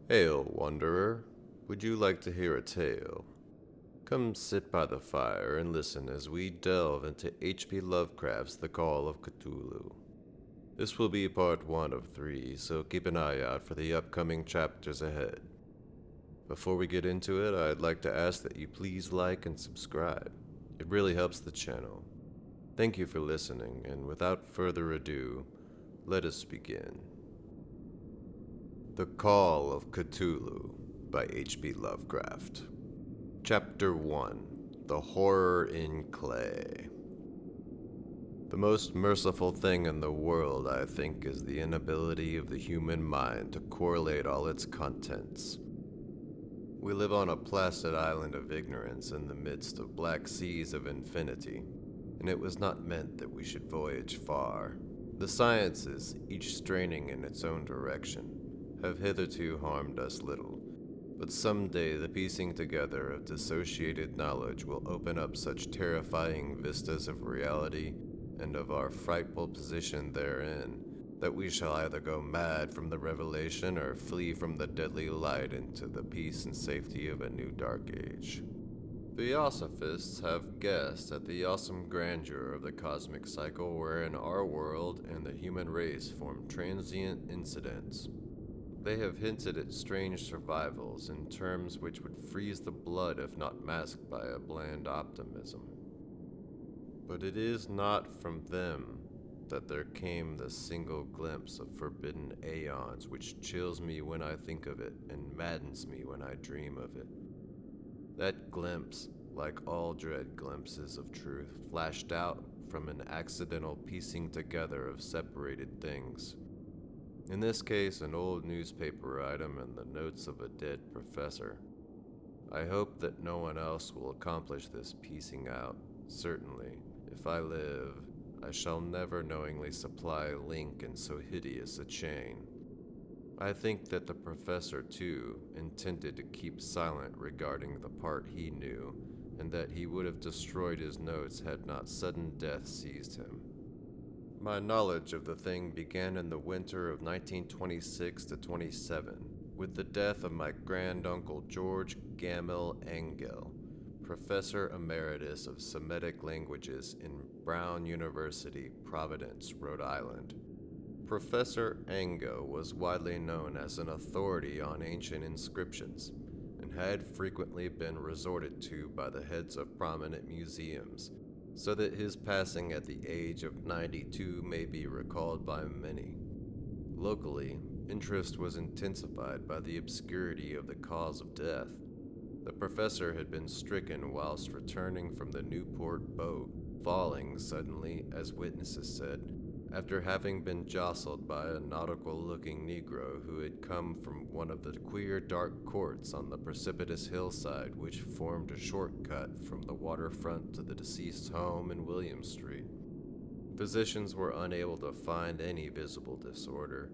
Hail, wanderer. Would you like to hear a tale? Come sit by the fire and listen as we delve into H.P. Lovecraft's The Call of Cthulhu. This will be part 1 of 3, so keep an eye out for the upcoming chapters ahead. Before we get into it, I'd like to ask that you please like and subscribe. It really helps the channel. Thank you for listening, and without further ado, let us begin. The Call of Cthulhu by H.P. Lovecraft. Chapter 1: The Horror in Clay. The most merciful thing in the world, I think, is the inability of the human mind to correlate all its contents. We live on a placid island of ignorance in the midst of black seas of infinity, and it was not meant that we should voyage far. The sciences, each straining in its own direction, have hitherto harmed us little, but someday the piecing together of dissociated knowledge will open up such terrifying vistas of reality and of our frightful position therein, that we shall either go mad from the revelation or flee from the deadly light into the peace and safety of a new dark age. Theosophists have guessed at the awesome grandeur of the cosmic cycle wherein our world and the human race form transient incidents. They have hinted at strange survivals in terms which would freeze the blood if not masked by a bland optimism. But it is not from them that there came the single glimpse of forbidden aeons which chills me when I think of it and maddens me when I dream of it. That glimpse, like all dread glimpses of truth, flashed out from an accidental piecing together of separated things. In this case, an old newspaper item and the notes of a dead professor. I hope that no one else will accomplish this piecing out. Certainly, if I live, I shall never knowingly supply a link in so hideous a chain. I think that the professor, too, intended to keep silent regarding the part he knew, and that he would have destroyed his notes had not sudden death seized him. My knowledge of the thing began in the winter of 1926 to 27, with the death of my granduncle George Gamel Engel, Professor Emeritus of Semitic Languages in Brown University, Providence, Rhode Island. Professor Engel was widely known as an authority on ancient inscriptions, and had frequently been resorted to by the heads of prominent museums, so that his passing at the age of 92 may be recalled by many. Locally, interest was intensified by the obscurity of the cause of death. The professor had been stricken whilst returning from the Newport boat, falling suddenly, as witnesses said, after having been jostled by a nautical-looking Negro who had come from one of the queer dark courts on the precipitous hillside which formed a shortcut from the waterfront to the deceased's home in William Street. Physicians were unable to find any visible disorder,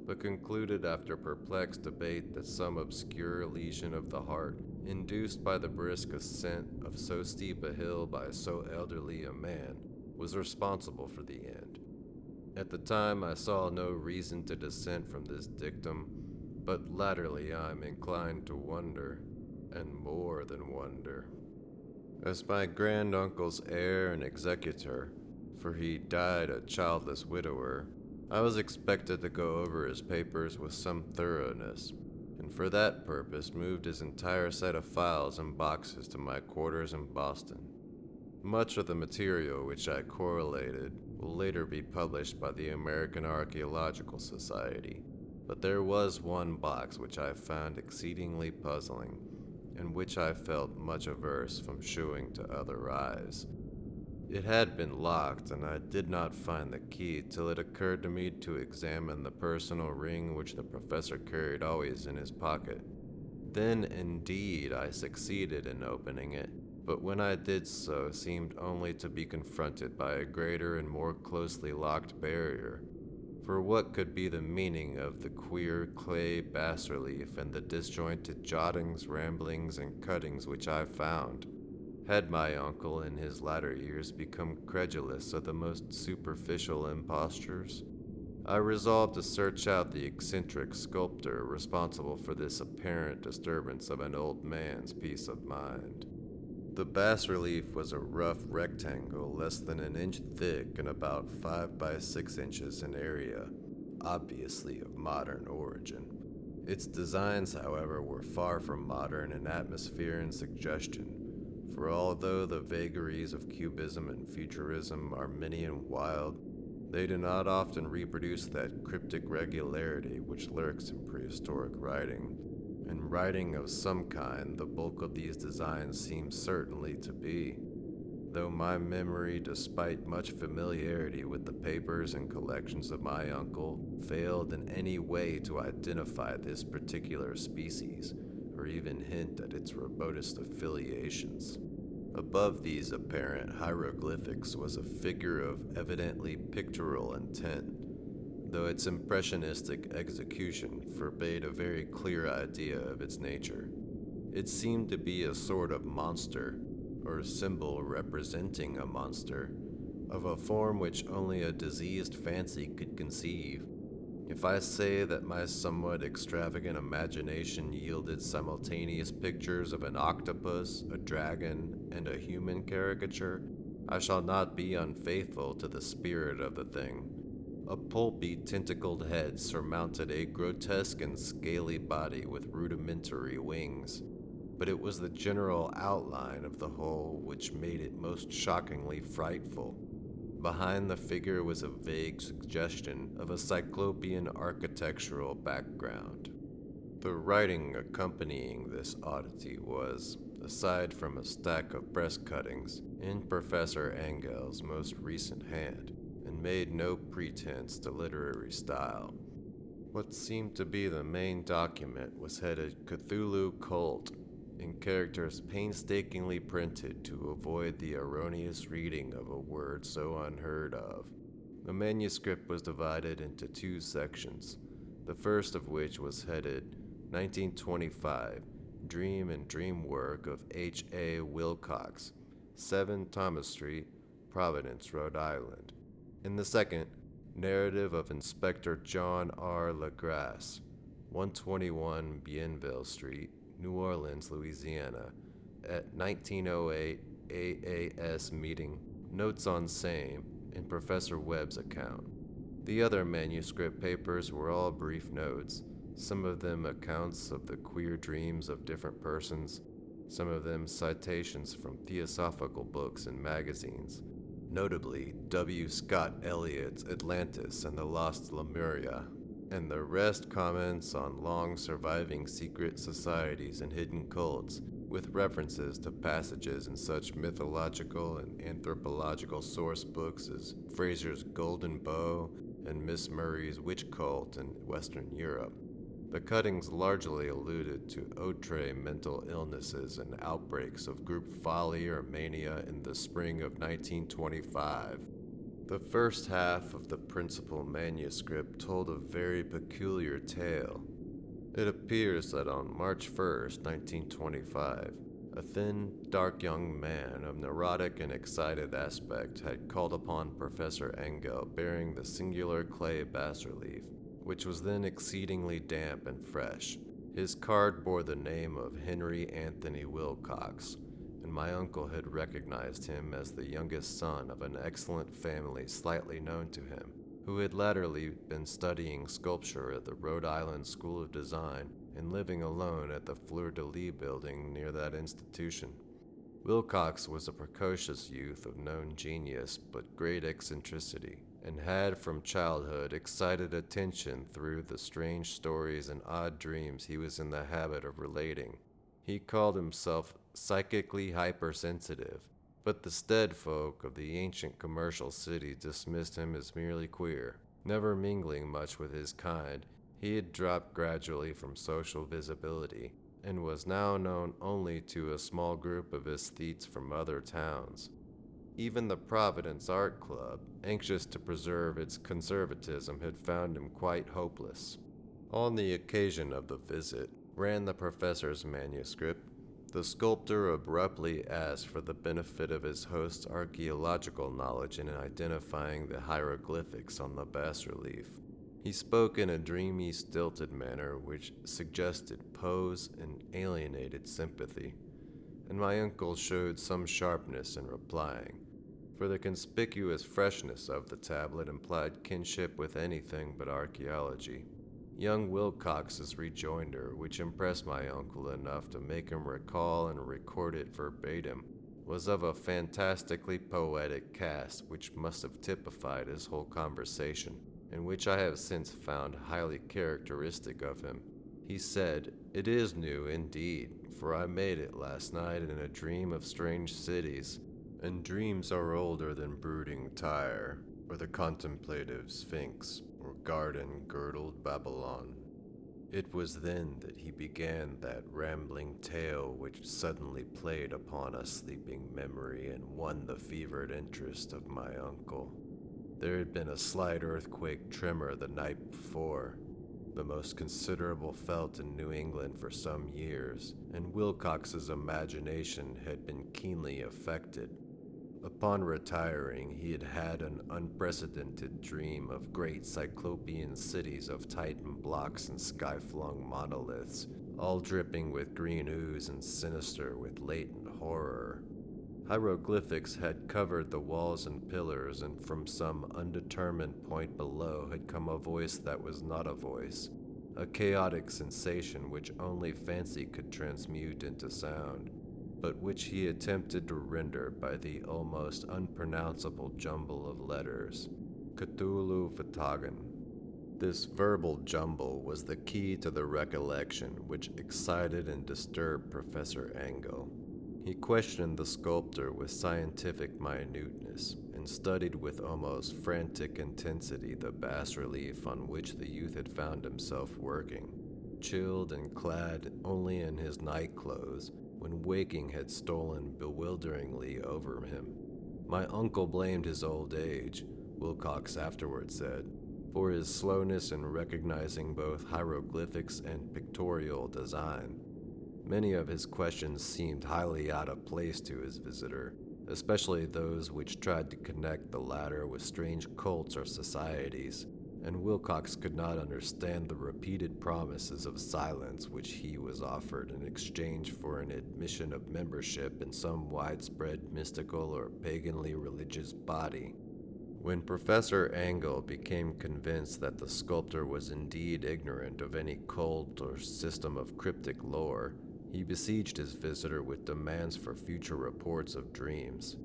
but concluded after perplexed debate that some obscure lesion of the heart, induced by the brisk ascent of so steep a hill by so elderly a man, was responsible for the end. At the time, I saw no reason to dissent from this dictum, but latterly I am inclined to wonder, and more than wonder. As my granduncle's heir and executor, for he died a childless widower, I was expected to go over his papers with some thoroughness, and for that purpose moved his entire set of files and boxes to my quarters in Boston. Much of the material which I correlated will later be published by the American Archaeological Society, but there was one box which I found exceedingly puzzling, and which I felt much averse from shewing to other eyes. It had been locked, and I did not find the key till it occurred to me to examine the personal ring which the professor carried always in his pocket. Then, indeed, I succeeded in opening it, but when I did so, seemed only to be confronted by a greater and more closely locked barrier. For what could be the meaning of the queer clay bas-relief and the disjointed jottings, ramblings, and cuttings which I found? Had my uncle in his latter years become credulous of the most superficial impostures? I resolved to search out the eccentric sculptor responsible for this apparent disturbance of an old man's peace of mind. The bas-relief was a rough rectangle less than an inch thick and about 5 by 6 inches in area, obviously of modern origin. Its designs, however, were far from modern in atmosphere and suggestion, for although the vagaries of cubism and futurism are many and wild, they do not often reproduce that cryptic regularity which lurks in prehistoric writing. And writing of some kind, the bulk of these designs seems certainly to be, though my memory, despite much familiarity with the papers and collections of my uncle, failed in any way to identify this particular species, or even hint at its remotest affiliations. Above these apparent hieroglyphics was a figure of evidently pictorial intent, though its impressionistic execution forbade a very clear idea of its nature. It seemed to be a sort of monster, or symbol representing a monster, of a form which only a diseased fancy could conceive. If I say that my somewhat extravagant imagination yielded simultaneous pictures of an octopus, a dragon, and a human caricature, I shall not be unfaithful to the spirit of the thing. A pulpy, tentacled head surmounted a grotesque and scaly body with rudimentary wings, but it was the general outline of the whole which made it most shockingly frightful. Behind the figure was a vague suggestion of a cyclopean architectural background. The writing accompanying this oddity was, aside from a stack of breast cuttings, in Professor Engel's most recent hand, and made no pretense to literary style. What seemed to be the main document was headed Cthulhu Cult, in characters painstakingly printed to avoid the erroneous reading of a word so unheard of. The manuscript was divided into 2 sections, the first of which was headed 1925, Dream and Dream Work of H.A. Wilcox, 7 Thomas Street, Providence, Rhode Island. In the second, Narrative of Inspector John R. LaGrasse, 121 Bienville Street, New Orleans, Louisiana, at 1908 AAS meeting, notes on same, in Professor Webb's account. The other manuscript papers were all brief notes, some of them accounts of the queer dreams of different persons, some of them citations from theosophical books and magazines, notably W. Scott Eliot's Atlantis and the Lost Lemuria, and the rest comments on long-surviving secret societies and hidden cults, with references to passages in such mythological and anthropological source books as Fraser's Golden Bow and Miss Murray's Witch Cult in Western Europe. The cuttings largely alluded to outre mental illnesses and outbreaks of group folly or mania in the spring of 1925. The first half of the principal manuscript told a very peculiar tale. It appears that on March 1st, 1925, a thin, dark young man of neurotic and excited aspect had called upon Professor Engel bearing the singular clay bas-relief, which was then exceedingly damp and fresh. His card bore the name of Henry Anthony Wilcox, and my uncle had recognized him as the youngest son of an excellent family slightly known to him, who had latterly been studying sculpture at the Rhode Island School of Design and living alone at the Fleur-de-Lis building near that institution. Wilcox was a precocious youth of known genius but great eccentricity, and had from childhood excited attention through the strange stories and odd dreams he was in the habit of relating. He called himself psychically hypersensitive, but the Stead folk of the ancient commercial city dismissed him as merely queer. Never mingling much with his kind, he had dropped gradually from social visibility, and was now known only to a small group of aesthetes from other towns. Even the Providence Art Club, anxious to preserve its conservatism, had found him quite hopeless. On the occasion of the visit, ran the professor's manuscript, the sculptor abruptly asked for the benefit of his host's archaeological knowledge in identifying the hieroglyphics on the bas-relief. He spoke in a dreamy, stilted manner which suggested pose and alienated sympathy, and my uncle showed some sharpness in replying, for the conspicuous freshness of the tablet implied kinship with anything but archaeology. Young Wilcox's rejoinder, which impressed my uncle enough to make him recall and record it verbatim, was of a fantastically poetic cast which must have typified his whole conversation, and which I have since found highly characteristic of him. He said, "It is new indeed, for I made it last night in a dream of strange cities, and dreams are older than brooding Tyre, or the contemplative Sphinx, or garden-girdled Babylon." It was then that he began that rambling tale which suddenly played upon a sleeping memory and won the fevered interest of my uncle. There had been a slight earthquake tremor the night before, the most considerable felt in New England for some years, and Wilcox's imagination had been keenly affected. Upon retiring, he had had an unprecedented dream of great cyclopean cities of Titan blocks and sky-flung monoliths, all dripping with green ooze and sinister with latent horror. Hieroglyphics had covered the walls and pillars, and from some undetermined point below had come a voice that was not a voice, a chaotic sensation which only fancy could transmute into sound, but which he attempted to render by the almost unpronounceable jumble of letters, Cthulhu Fatagan. This verbal jumble was the key to the recollection which excited and disturbed Professor Engel. He questioned the sculptor with scientific minuteness, and studied with almost frantic intensity the bas-relief on which the youth had found himself working, chilled and clad only in his night clothes, when waking had stolen bewilderingly over him. My uncle blamed his old age, Wilcox afterward said, for his slowness in recognizing both hieroglyphics and pictorial design. Many of his questions seemed highly out of place to his visitor, especially those which tried to connect the latter with strange cults or societies, and Wilcox could not understand the repeated promises of silence which he was offered in exchange for an admission of membership in some widespread mystical or paganly religious body. When Professor Engel became convinced that the sculptor was indeed ignorant of any cult or system of cryptic lore, he besieged his visitor with demands for future reports of dreams.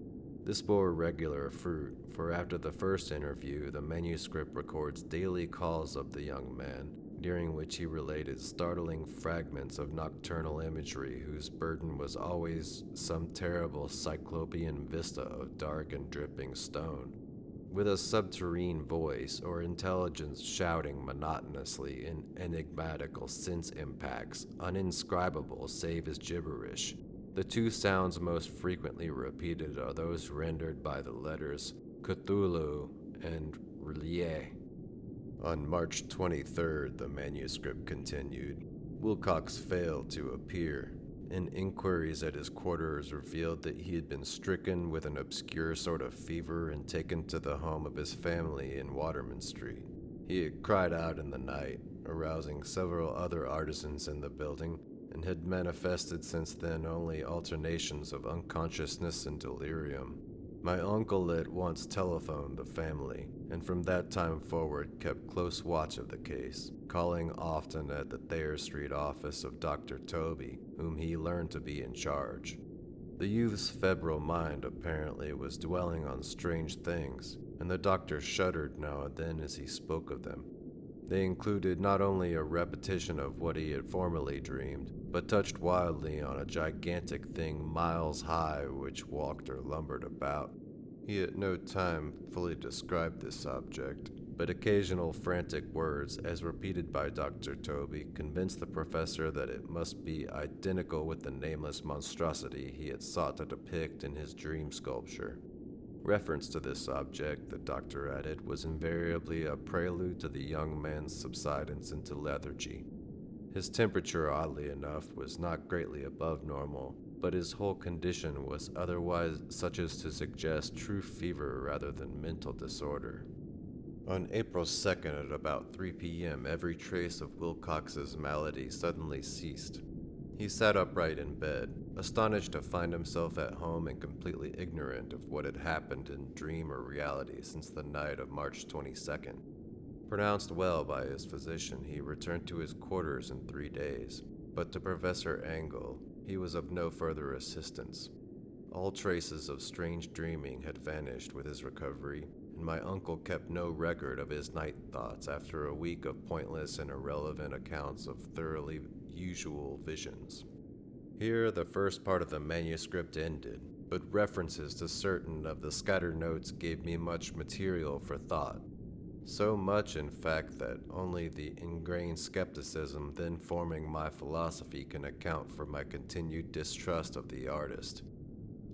This bore regular fruit, for after the first interview, the manuscript records daily calls of the young man, during which he related startling fragments of nocturnal imagery whose burden was always some terrible cyclopean vista of dark and dripping stone, with a subterranean voice or intelligence shouting monotonously in enigmatical sense impacts, uninscribable save as gibberish. The two sounds most frequently repeated are those rendered by the letters Cthulhu and Relie. On March 23rd, the manuscript continued, Wilcox failed to appear, and inquiries at his quarters revealed that he had been stricken with an obscure sort of fever and taken to the home of his family in Waterman Street. He had cried out in the night, arousing several other artisans in the building, and had manifested since then only alternations of unconsciousness and delirium. My uncle at once telephoned the family, and from that time forward kept close watch of the case, calling often at the Thayer Street office of Dr. Toby, whom he learned to be in charge. The youth's febrile mind apparently was dwelling on strange things, and the doctor shuddered now and then as he spoke of them. They included not only a repetition of what he had formerly dreamed, but touched wildly on a gigantic thing miles high which walked or lumbered about. He at no time fully described this object, but occasional frantic words, as repeated by Dr. Toby, convinced the professor that it must be identical with the nameless monstrosity he had sought to depict in his dream sculpture. Reference to this object, the doctor added, was invariably a prelude to the young man's subsidence into lethargy. His temperature, oddly enough, was not greatly above normal, but his whole condition was otherwise such as to suggest true fever rather than mental disorder. On April 2nd at about 3 p.m., every trace of Wilcox's malady suddenly ceased. He sat upright in bed, astonished to find himself at home and completely ignorant of what had happened in dream or reality since the night of March 22nd. Pronounced well by his physician, he returned to his quarters in 3 days, but to Professor Engel, he was of no further assistance. All traces of strange dreaming had vanished with his recovery, and my uncle kept no record of his night thoughts after a week of pointless and irrelevant accounts of thoroughly usual visions. Here the first part of the manuscript ended, but references to certain of the scattered notes gave me much material for thought. So much, in fact, that only the ingrained skepticism then forming my philosophy can account for my continued distrust of the artist.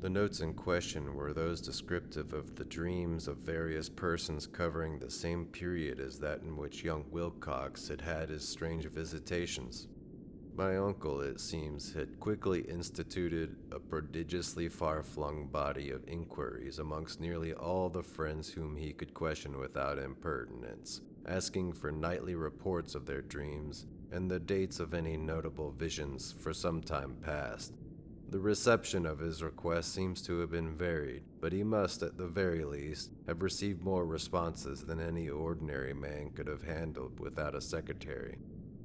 The notes in question were those descriptive of the dreams of various persons covering the same period as that in which young Wilcox had had his strange visitations. My uncle, it seems, had quickly instituted a prodigiously far-flung body of inquiries amongst nearly all the friends whom he could question without impertinence, asking for nightly reports of their dreams and the dates of any notable visions for some time past. The reception of his request seems to have been varied, but he must, at the very least, have received more responses than any ordinary man could have handled without a secretary.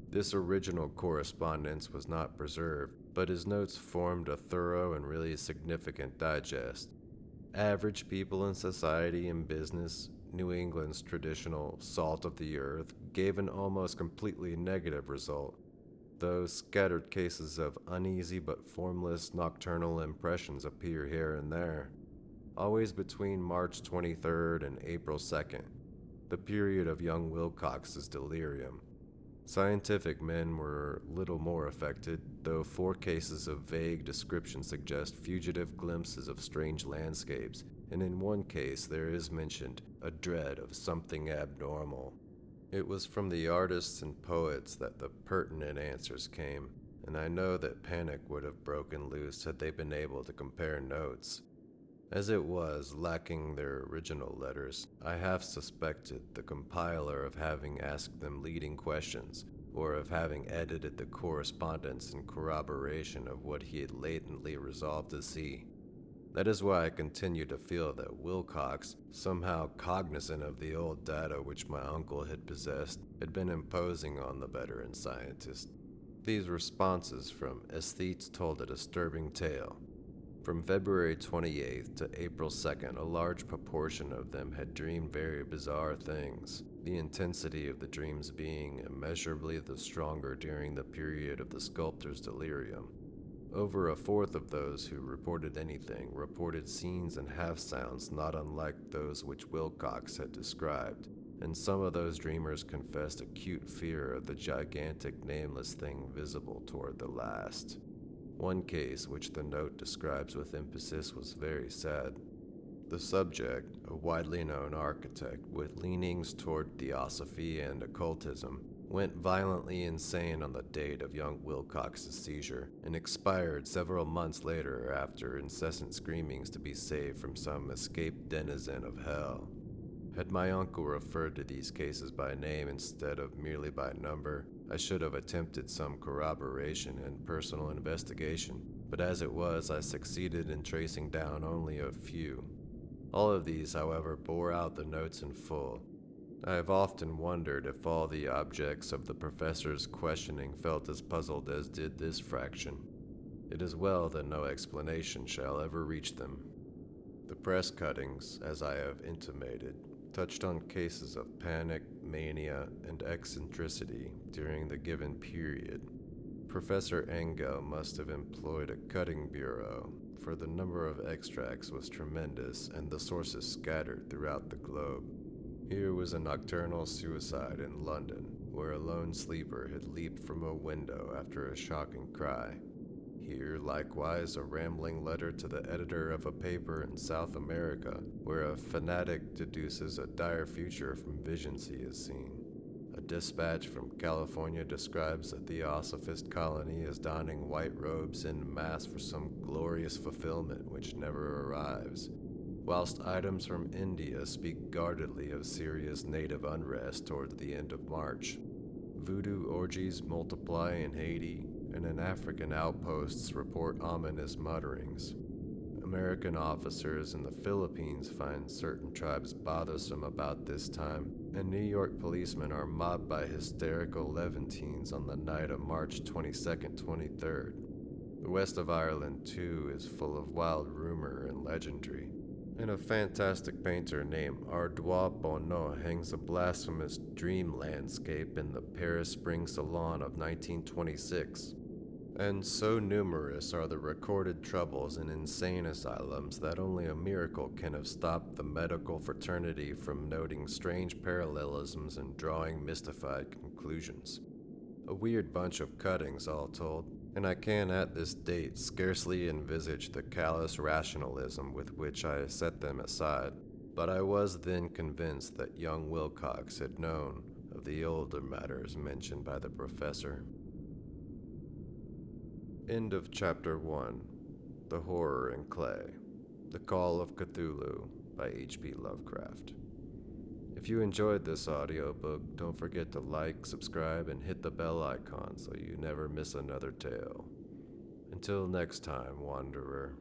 This original correspondence was not preserved, but his notes formed a thorough and really significant digest. Average people in society and business, New England's traditional salt of the earth, gave an almost completely negative result, though scattered cases of uneasy but formless nocturnal impressions appear here and there. Always between March 23rd and April 2nd, the period of young Wilcox's delirium. Scientific men were little more affected, though 4 cases of vague description suggest fugitive glimpses of strange landscapes, and in one case there is mentioned a dread of something abnormal. It was from the artists and poets that the pertinent answers came, and I know that panic would have broken loose had they been able to compare notes. As it was, lacking their original letters, I half suspected the compiler of having asked them leading questions, or of having edited the correspondence in corroboration of what he had latently resolved to see. That is why I continue to feel that Wilcox, somehow cognizant of the old data which my uncle had possessed, had been imposing on the veteran scientist. These responses from aesthetes told a disturbing tale. From February 28th to April 2nd, a large proportion of them had dreamed very bizarre things, the intensity of the dreams being immeasurably the stronger during the period of the sculptor's delirium. Over a fourth of those who reported anything reported scenes and half-sounds not unlike those which Wilcox had described, and some of those dreamers confessed acute fear of the gigantic nameless thing visible toward the last. One case, which the note describes with emphasis, was very sad. The subject, a widely known architect with leanings toward theosophy and occultism, went violently insane on the date of young Wilcox's seizure and expired several months later after incessant screamings to be saved from some escaped denizen of hell. Had my uncle referred to these cases by name instead of merely by number, I should have attempted some corroboration and personal investigation, but as it was, I succeeded in tracing down only a few. All of these, however, bore out the notes in full. I have often wondered if all the objects of the professor's questioning felt as puzzled as did this fraction. It is well that no explanation shall ever reach them. The press cuttings, as I have intimated, touched on cases of panic, mania, and eccentricity during the given period. Professor Engel must have employed a cutting bureau, for the number of extracts was tremendous and the sources scattered throughout the globe. Here was a nocturnal suicide in London, where a lone sleeper had leaped from a window after a shocking cry. Here, likewise, a rambling letter to the editor of a paper in South America, where a fanatic deduces a dire future from visions he has seen. A dispatch from California describes a theosophist colony as donning white robes en masse for some glorious fulfillment which never arrives. whilst items from India speak guardedly of serious native unrest towards the end of March. Voodoo orgies multiply in Haiti, and in African outposts report ominous mutterings. American officers in the Philippines find certain tribes bothersome about this time, and New York policemen are mobbed by hysterical Levantines on the night of March 22nd, 23rd. The west of Ireland, too, is full of wild rumor and legendary, and a fantastic painter named Ardois Bonneau hangs a blasphemous dream landscape in the Paris Spring Salon of 1926. And so numerous are the recorded troubles in insane asylums that only a miracle can have stopped the medical fraternity from noting strange parallelisms and drawing mystified conclusions. A weird bunch of cuttings, all told, and I can at this date scarcely envisage the callous rationalism with which I set them aside, but I was then convinced that young Wilcox had known of the older matters mentioned by the professor. End of Chapter 1. The Horror in Clay. The Call of Cthulhu by H.P. Lovecraft. If you enjoyed this audiobook, don't forget to like, subscribe, and hit the bell icon so you never miss another tale. Until next time, Wanderer.